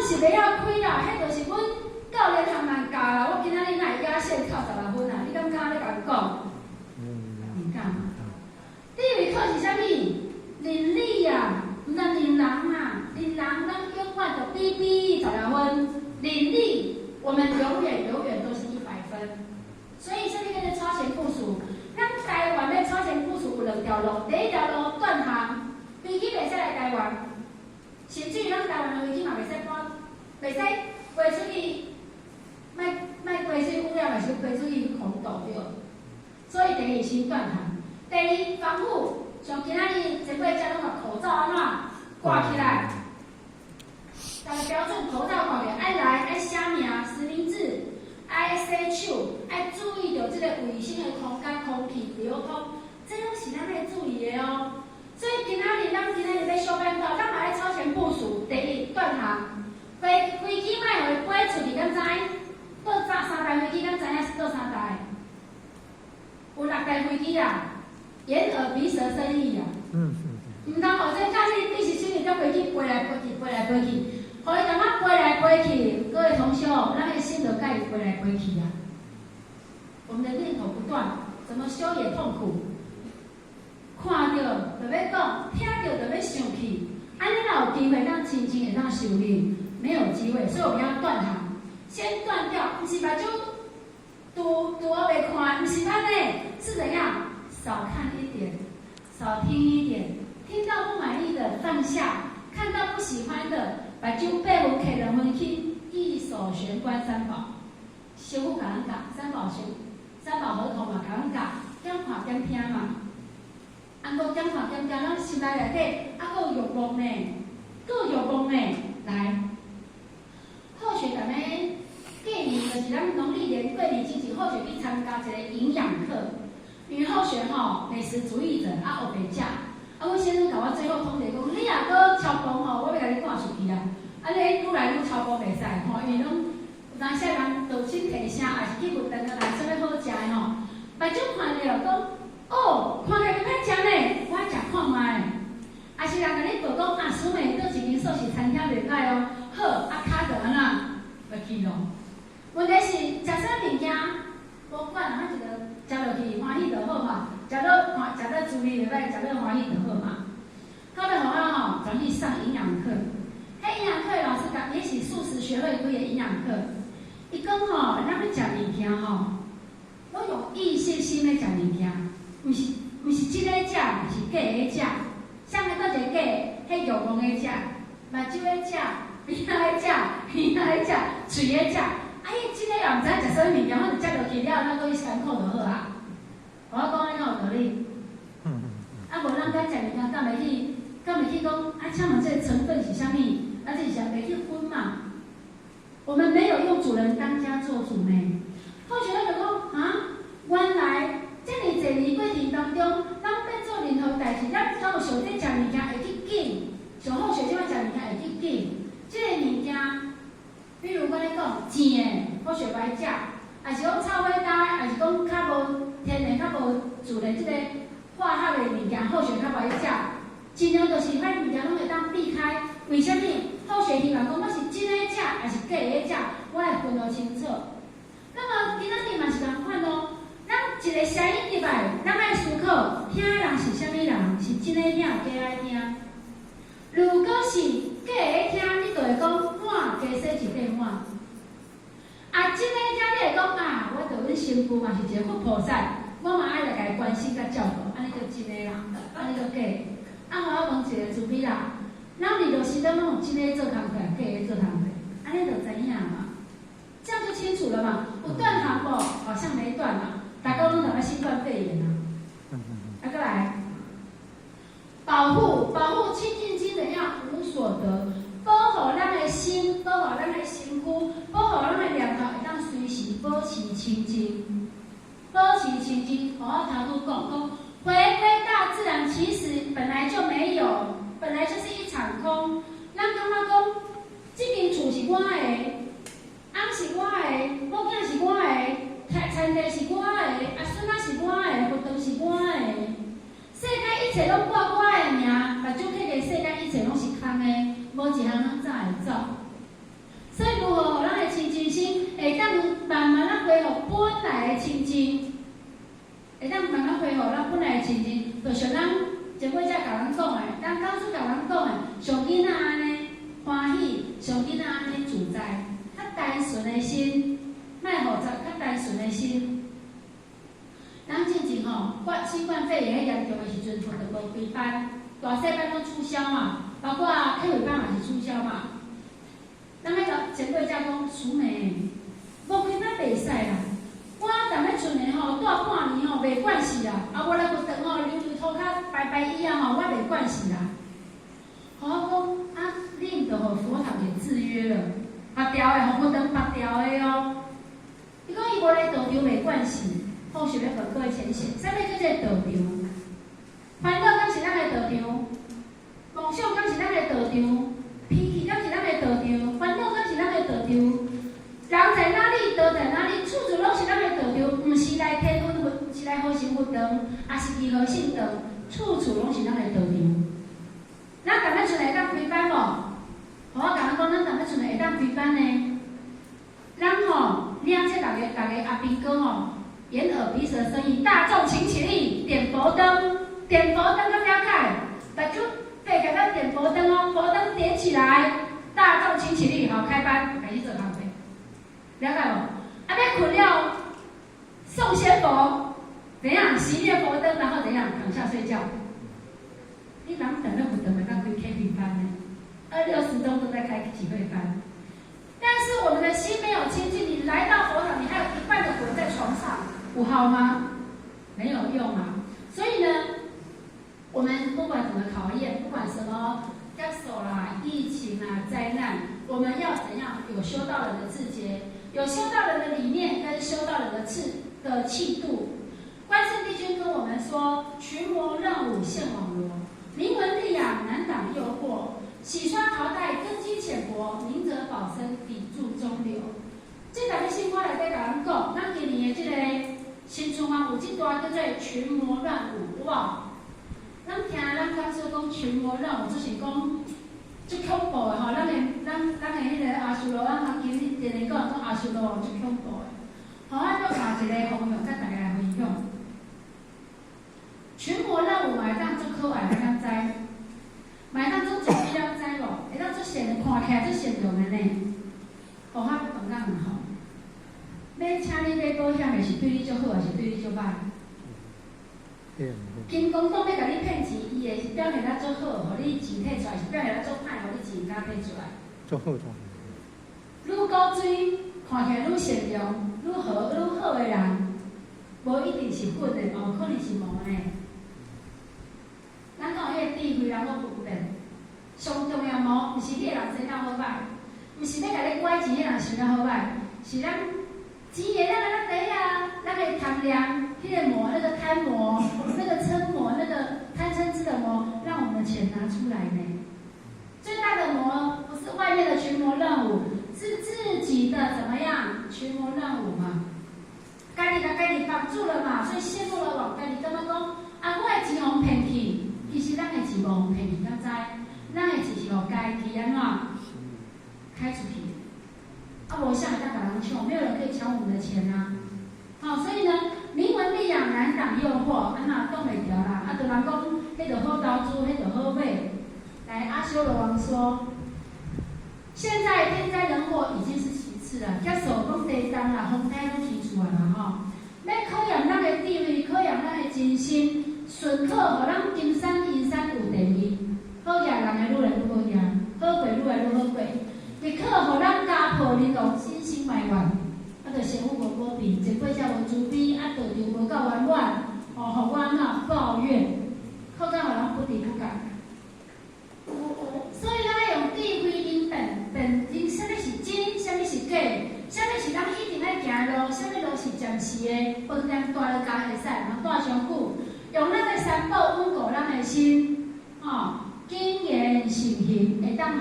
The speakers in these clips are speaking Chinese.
是袂晓开啦，迄就是阮教练还蛮教啦。我今仔日哪会压线考16分啊？你敢敢咧甲我讲？唔敢。第二位考是啥物？能力啊，毋但能人啊，能人咱永远就比16分。能力，我们永远都是100分。所以这里面的超前部署，咱台湾的超前部署有2条路，第一条路断航，飞机袂使来台湾，甚至于咱台湾的飞机嘛袂使搬，袂使飞出去，莫飞出去污染，袂使飞出去空岛对。所以第一先断航，第二防护，像今仔日前几只拢把口罩安怎挂起来，大家标准口罩挂起来，爱来爱写名、实名制。爱洗手，爱注意到这个卫生的空间、空气流通，这拢是咱要注意的哦。所以今仔日要小办到，咱嘛爱超前部署。第一，断航，飞机卖会飞出去，敢知？倒3台飞机，敢知影是倒3台？有6台飞机啦，眼耳鼻舌身意啦。唔通后生假日你是心里叫飞机飞来飞去，飞来飞去。互伊感觉飞来飞去，各位同学，咱的心就甲伊飞来飞去啊。我们的念头不断，怎么修也痛苦。看到就要讲，听到就要生气，安尼哪有机会让轻轻会当修理？没有机会，所以我们要断航，先断掉。不是目睭拄我袂看，不是安尼，是怎样？少看一点，少听一点，听到不满意的放下，看到不喜欢的。把酒8分摕2分去，一手玄关3宝，小虎甲咱教3宝合同嘛，甲咱教，点看点听嘛。啊，搁点看点听，咱心内底啊，搁有欲望呢，来，好学咱们过年就是咱农历年过年之前，好学去参加一个营养课。因为好学美食主义者啊，学袂食。阮先生甲我最后通牒讲，你若搁超磅我要甲你赶出去啊！你愈来愈超磅袂使因为拢有当时人道歉提声，也是去运动啊，来啥物好食的目睭看着讲，看起来歹食呢，我食看卖。也是人甲你报讲啊，师妹倒一间素食餐厅袂歹哦，好骹就安怎要去咯。问题是食啥物件，无管啊，一个食落去欢喜就好嘛。食到注意袂歹，食到欢喜就好嘛。到尾互我转去上营养课，迄营养课老师讲，也是素食学会开的营养课。伊讲咱要食物件拢用意识心来食物件，毋是真个食，是假个食。啥物倒一个假，迄欲望个食，目睭个食，鼻仔个食，鼻仔个食，嘴个食。伊真个也毋知食啥物物件，我就食落去了，咱搁去辛苦就好啊。我讲安尼有道理。无咱敢食物件，敢袂去讲请问这个成分是啥物？而且是袂去分嘛。我们没有用主人当家做主呢。或许咱就讲原来这么侪年过程当中，咱要做任何代志，咱敢有想这食物件会去紧，上好学即摆食物件会去紧。这个物件，比如我咧讲甜的，或许歹食，还是讲炒尾搭，还是讲较无天然、较无自然即个化学的物件，或许较歹食。尽量就是歹物件拢会当避开。为什么？好学希望讲我是真个食，还是假个食，我会分得清楚。那么今仔日嘛是共款咯。咱一个声音入来，咱爱思考，听的人是啥物人？是真个听，假爱听。如果是假个听，你就会讲碗加洗一块碗。真个听你会讲我着阮身躯嘛是一个佛菩萨，我嘛爱来家关心甲照顾，安尼就真个人，安尼就假。互我问一个主秘啦，咱二落时阵拢有真个做工课，假个做工课，安尼就知影嘛，这样就清楚了嘛。有断航无？好像没断嘛，大家拢得新冠肺炎啊。再来，保护清净心怎样无所得，保护咱的心，保护咱的身躯，保护咱的念头会当随时保持清净，保持清净。我头拄讲回归大自然，其实本来就没有，本来就是一场空。咱感觉讲，这间厝是我的，翁是我的，某囝是我的，田地是我的，孙仔是我的，活动是我的。世间一切拢挂我的名，目睭看见世间一切拢是空的，无一项通早会走。来的亲情，会当慢慢恢复咱本来的亲情，就像咱前尾才甲咱讲的，咱当初甲咱讲的，上囡仔安尼欢喜，上囡仔安尼自在，较单纯的心，莫复杂，较单纯的心。咱之前吼，新冠肺炎严重的时阵，就无开班，大细班拢取消嘛，包括体育班也是取消嘛。咱迄个前尾才讲，淑美，无开班袂使啦。我踮咧厝内吼，住半年吼，袂惯势啦。啊，我来活动吼，溜溜涂骹拜拜以后吼，我袂惯势啦。我讲啊，你毋着互佛堂给制约了，拔掉的互活动拔掉的哦。伊讲伊无来道场袂惯势，后续要本各位浅显，啥物叫做道场？烦恼敢是咱的道场？梦想敢是咱的道场？脾气敢是咱的道场？烦恼敢是咱的道场？人在哪里，道在哪里，处处拢是咱的道场，毋是来天运，毋是来好心活动，也是集合性道，处处拢是咱的道场。咱踮咧厝内会当开班无？互我甲咱讲，咱踮咧厝内会当开班呢？咱吼，领这大家阿兵哥吼，眼耳鼻舌身意，大众请起立，点佛灯，点佛灯，敢了解？大家背给咱点佛灯哦，佛灯点起来，大众请起立，好，开班，开始做咖啡。了解无？啊，要困了，送仙佛，怎样熄灭佛灯，然后怎样躺下睡觉？你人等了不等会当开 KTV 班呢？260钟都在开体会班，但是我们的心没有清净，你来到佛堂，你还有一半的魂在床上，不好吗？没有用啊。所以呢，我们不管怎么考验，不管什么压手啦、疫情啊、灾难，我们要怎样有修道人的自觉？有修道人的理念跟修道人的气度。关圣帝君跟我们说：群魔乱舞现网罗，名闻利养难挡诱惑，洗刷淘汰根基浅薄，明哲保身砥柱中流。这台的新歌内底甲咱讲，咱今年的这个新春晚有这段叫做群魔乱舞，有无？咱听咱讲说讲群魔乱舞，就是讲。最恐怖的吼，咱的迄个阿修罗，咱头前日前讲阿修罗最恐怖的。好，咱要下一个方向，甲大家来分享。群魔乱舞嘛会当做可爱，会当知，嘛会当做作美，当知无？会当做善，看起来做善良的呢。哦，我讲咱吼，要请你买保险的是对你最好，还是对你最歹？金公党要甲你骗钱，伊会是表现得做好，互你钱摕出来；是表现得做歹，互你钱敢摕出来。做好做。愈高水，看起来愈善良、愈好的人，无一定是混的哦，可能是魔的。咱讲迄个智慧人我分辨，上重要魔，毋是迄个人生了好歹，毋是要甲你拐钱，迄人想了好歹，是咱钱的咱第一啊，咱的贪婪。迄个魔，那个贪魔，那个嗔魔，那个贪嗔痴的魔，让我们的钱拿出来呢。最大的魔不是外面的群魔乱舞，是自己的怎么样群魔乱舞嘛？家己绑住了嘛，所以陷入了网。家己感觉讲，啊，我的钱互骗去，其实咱的钱无互骗去，敢知？咱的钱是互家己安怎开出去？啊，无啥会当甲人抢，没有人可以抢我们的钱啊。好，所以呢。名闻利养难挡诱惑，安那挡袂条啦。啊，就人讲，迄就好投资，迄就好买。来，阿修罗王说，现在天灾人祸已经是其次了，接受讲地震啦、风灾拢提出来啦吼。要考验咱的智慧，考验咱的真心，顺考，互咱金山银山有第二。好业人的愈来愈好业，好过愈来愈好过。亦考，互咱家破人亡，身心埋怨。啊，着生活无保庇，前过才无慈悲，啊，道场无够圆满，哦，互我哪抱怨，靠甲互人不离不改。所以咱要用智慧因辨认啥物是真，啥物是假，啥物是咱一定爱行的路，啥物路是暂时的，饭店住了家会使，嘛住上久，用咱的三宝稳固咱的心，谨言慎行，会当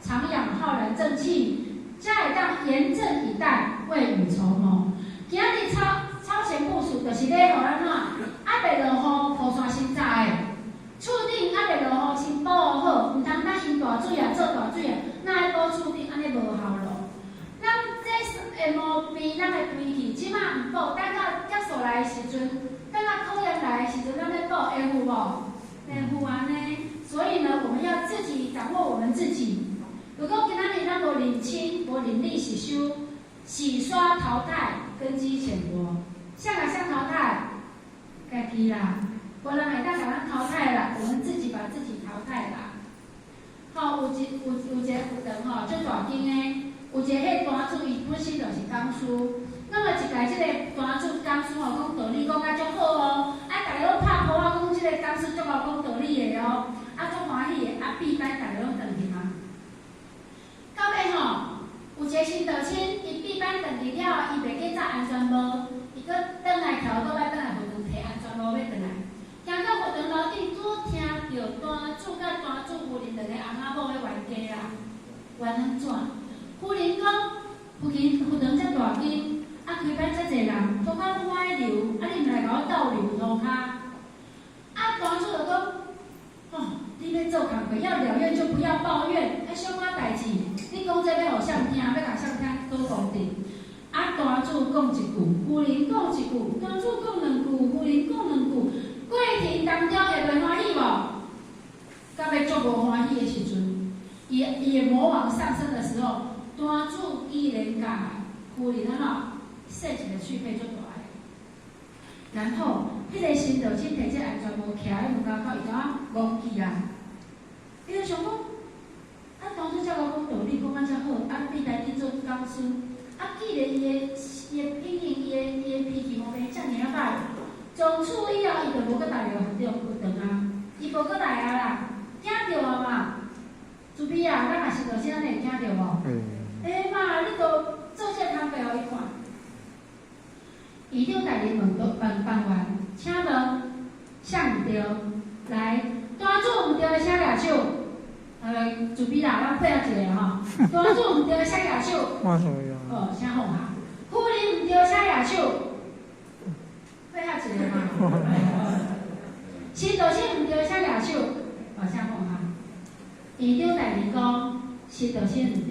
常养浩然正气。才会当严阵以待，未雨绸缪。今日超前部署，就是咧互咱怎啊袂落雨，雨伞先扎的。厝顶啊袂落雨，先保护好，毋通等因大水啊，做大水啊，哪会保厝顶安尼无效咯？咱这下晡咱的脾气，即马毋保，等免负安呢。所以呢，我们要自己掌握我们自己。如果今仔日咱无认清、无认理实修，洗刷淘汰，根基浅薄，向哪向淘汰？家己啦，无人会当把咱淘汰啦，我们自己把自己淘汰啦。好，有一个学堂吼，最大间的，有一个迄单主伊本身就是讲师，那么一届即个单主讲师吼，讲道理讲啊足好哦，啊大家拢拍鼓啊，讲即个讲师足够讲道理的哦，啊足欢喜的，啊闭班大家拢转去嘛。到尾吼，有一个新道亲，伊闭班转去了，伊袂记载安全帽，伊搁转来跳倒来转来学堂摕安全帽要转来。行到学堂楼顶，拄听到单主甲单主夫人两个翁仔某咧冤家啦，冤安怎？夫人讲，附近学堂遮大间，啊开班遮济人，涂骹拢爱留，啊你毋来甲我斗留涂骹？啊单主就讲，哦，你要做工课，要了怨就不要抱怨，啊小可代志，你讲这要互谁听？要甲谁听都公平。啊单主讲一句，夫人讲一句，单主讲两句，夫人讲两句。过程当中会袂欢喜无？到尾足无欢喜的时阵，伊的魔王上升的时候，单主依然甲夫人安怎设一个去配足大个。然后，迄个新道亲摕只安全帽徛喺门口口，伊就忘记啊。伊就想讲，啊单主才甲讲道理讲啊遮好，啊你来去做讲师，啊既然伊的品行，伊的脾气无变遮尔啊歹。从此以后，伊就无搁来学堂啊，伊无搁来啊啦，惊着啊嘛。朱比啊，咱嘛是道先，咱会惊着无？妈，你都做这工课互伊看。院长大人问完，请问向对，来，单主毋对的请举手。朱比啦，咱配合一下吼。单主毋对的请举手。哦，请放下。夫人毋对请举手。配合一个嘛，新道亲毋对，请举手，请放下。院长大人讲，新道亲毋对。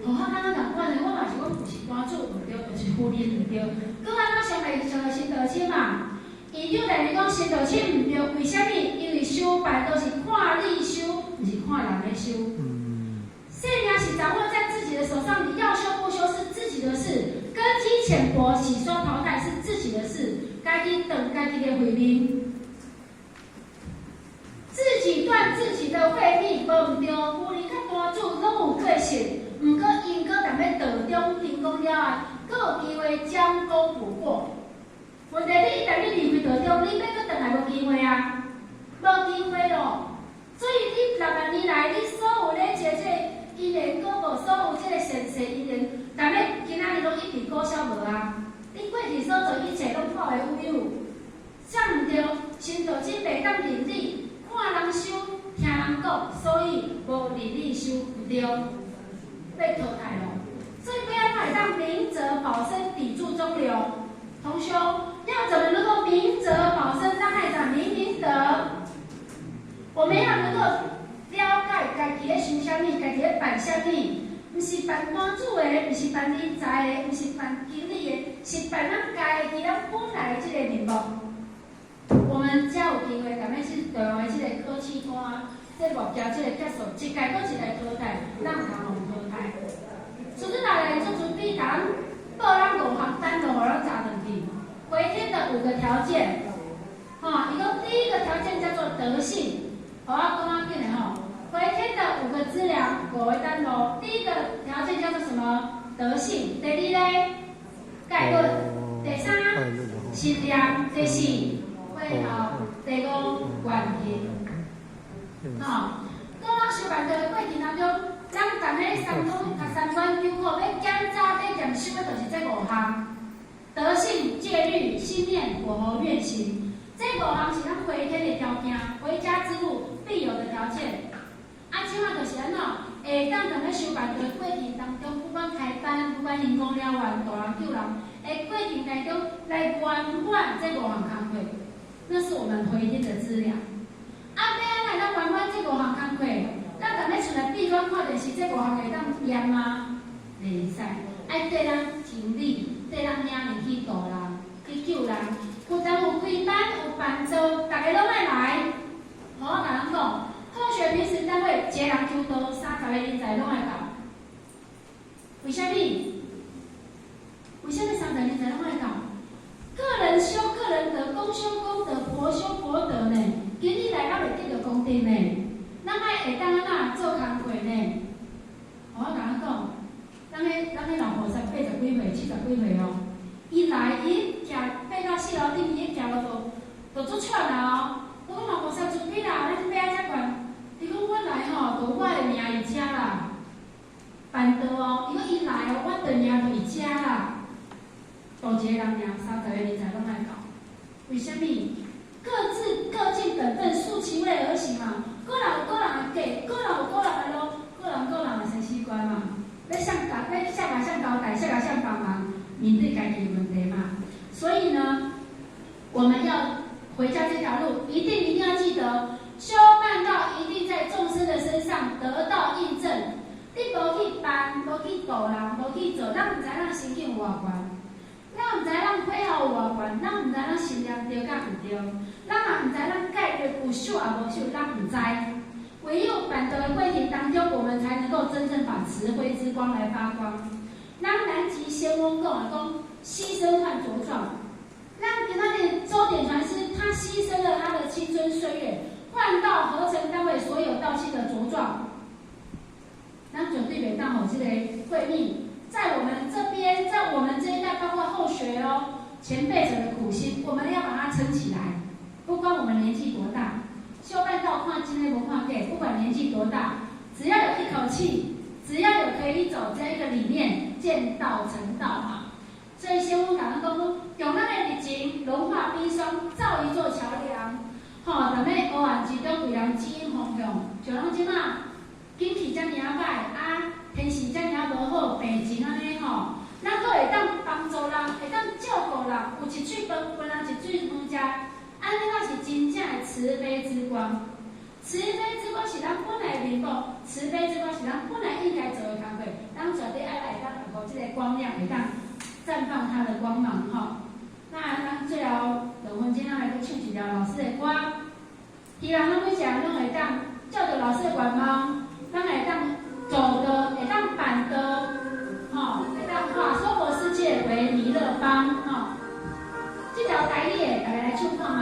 互我安怎共款的，我嘛是讲，有是单主毋对，有是夫人毋对。搁安怎上来新道亲嘛？院长大人讲，新道亲毋对，为虾米？因为修办都是看你修，毋是看人咧修。生命是掌握在自己的手上，你要修不修是自己的事。根基浅薄，洗刷淘汰是自己的事，家己等家己的回民，自己断自己的慧命，无毋对。夫人甲单主拢有过失，毋过因搁踮咧道中停工了啊，搁有机会将功补过。问题你踮咧离开道中，你要搁转来无机会啊，无机会咯。所以你6年来，你所有咧做这。伊连阁无所有即个善事，伊连但要今仔日拢一直顾销无啊！你过去所做一切拢破的有有，啥毋对？新道亲袂当认理，看人修，听人讲，所以无认理修毋对，被淘汰咯。所以不要会当明哲保身，砥柱中流。同修要怎么能够明哲保身，让爱长明德？我们要能够。了解家己咧想啥物，家己咧办啥物，毋是办单主的，毋是办理财的，毋是办经理的，是办咱家己咱本来的即个面目。我们才有机会，踮咧即台湾的即个考试官，即个目标，即个结束，一届搁一届淘汰，咱有通互淘汰。所以来做准备，咱报咱5项单落，互咱查转去。回天的5个条件，伊讲第一个条件叫做德性。我讲啊紧的吼，回天的5个资粮5个单落。第一个条件叫做什么？德性。第2咧，概论。第3，信念。第4，配合。第5，愿行。在咱修办的过程当中，咱踮咧三关九口要检查要验收的，就是这5项：德性、戒律、信念、火候、愿行。这5项是咱回天的条件，回家之路必有的条件。即摆就是安怎？会当踮咧修办的过程当中，不管开班，不管因公了员、大人救人，的过程当中来圆满这5项工课，那是我们回天的资粮。要安怎咱圆满这5项工课？咱踮咧厝内闭关看电视，这5项会当验吗？袂使，爱对咱情理，对咱领人去度人，去救人。有当有开班，有办做。70几岁哦。伊来，伊行爬到4楼顶，伊行路就足喘啊哦。我讲嘛50准几啦，咱爬啊遮悬。伊讲我来吼，就我的命伊遮啦。办桌哦，伊讲伊来哦，我的命就伊遮啦。多一个人命，30个人才拢爱搞。为什么？各尽本分，素其位而行嘛。个人有个人的价，个人有个人的路，个人的生死观嘛。要向交代，向帮忙，面对家己的问题嘛。所以呢，我们要回家这条路，一定要记得，修办道一定在众生的身上得到印证。你无去办，无去度人，无去做，咱唔知咱心境有偌悬。咱唔知咱配合有偌悬，咱唔知咱信念对甲唔对，咱也唔知咱戒律有守也无守，咱唔知。唯有办道的过程当中，我们才能够真正把慈悲之光来发光。咱南极仙翁讲牺牲换茁壮，咱今仔日周典传师他牺牲了他的青春岁月，换到合成单位所有道器的茁壮。咱绝对袂当这个慧命。在我们这边，在我们这一代，包括后学哦，前辈者的苦心，我们要把它撑起来。不管我们年纪多大，修办道看今天文化界，不管年纪多大，只要有一口气，只要有可以走这一个理念，见道成道嘛。所以仙翁讲讲，用咱的热情融化冰霜，造一座桥梁。吼，踮咧黑暗之中为人指引方向，就咱即马天气遮尔啊歹啊。天时遮尔无好，病情安尼吼，咱阁会当帮助人，会当照顾人，有一嘴饭分人一嘴饭食，安尼才是真正的慈悲之光。慈悲之光是咱本来的面目，慈悲之光是咱本来应该做的工作，咱绝对爱来当互这个光亮，会当绽放它的光芒吼。那咱最后2分钟，咱来去唱一条老师的歌，希望咱每一个人拢会当照着老师的愿望，咱会当。走的会当办的，会当化娑婆世界为弥勒方，这条台语大家来唱看卖，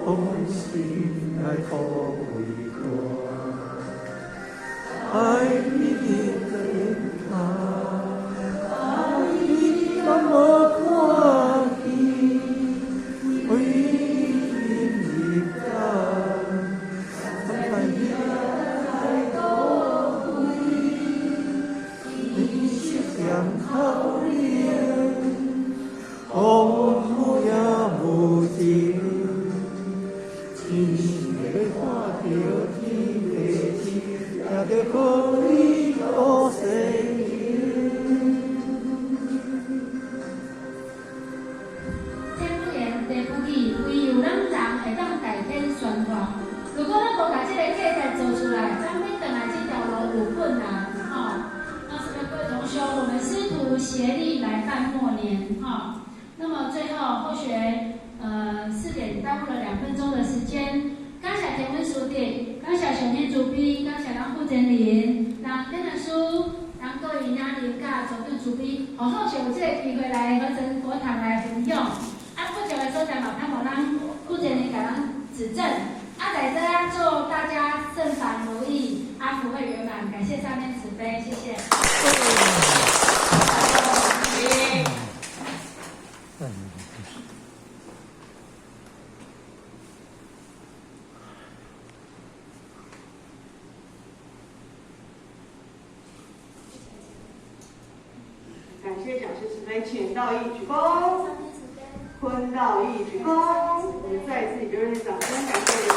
空心来可为协力来办末年哈。那么最后后学4点耽误了2分钟的时间，感谢田文书记，感谢上面主编，感谢咱负责人，让这本书，让各位领导甲组长主编，好好学有这个机会来和咱佛堂来分享。不久的时候在马滩某咱负责人给咱指正。在这祝大家正法如意，福慧圆满，感谢上面慈悲，谢谢。感谢讲师慈悲，请道义鞠躬，坤道义鞠躬，我们再一次以热烈掌声感谢。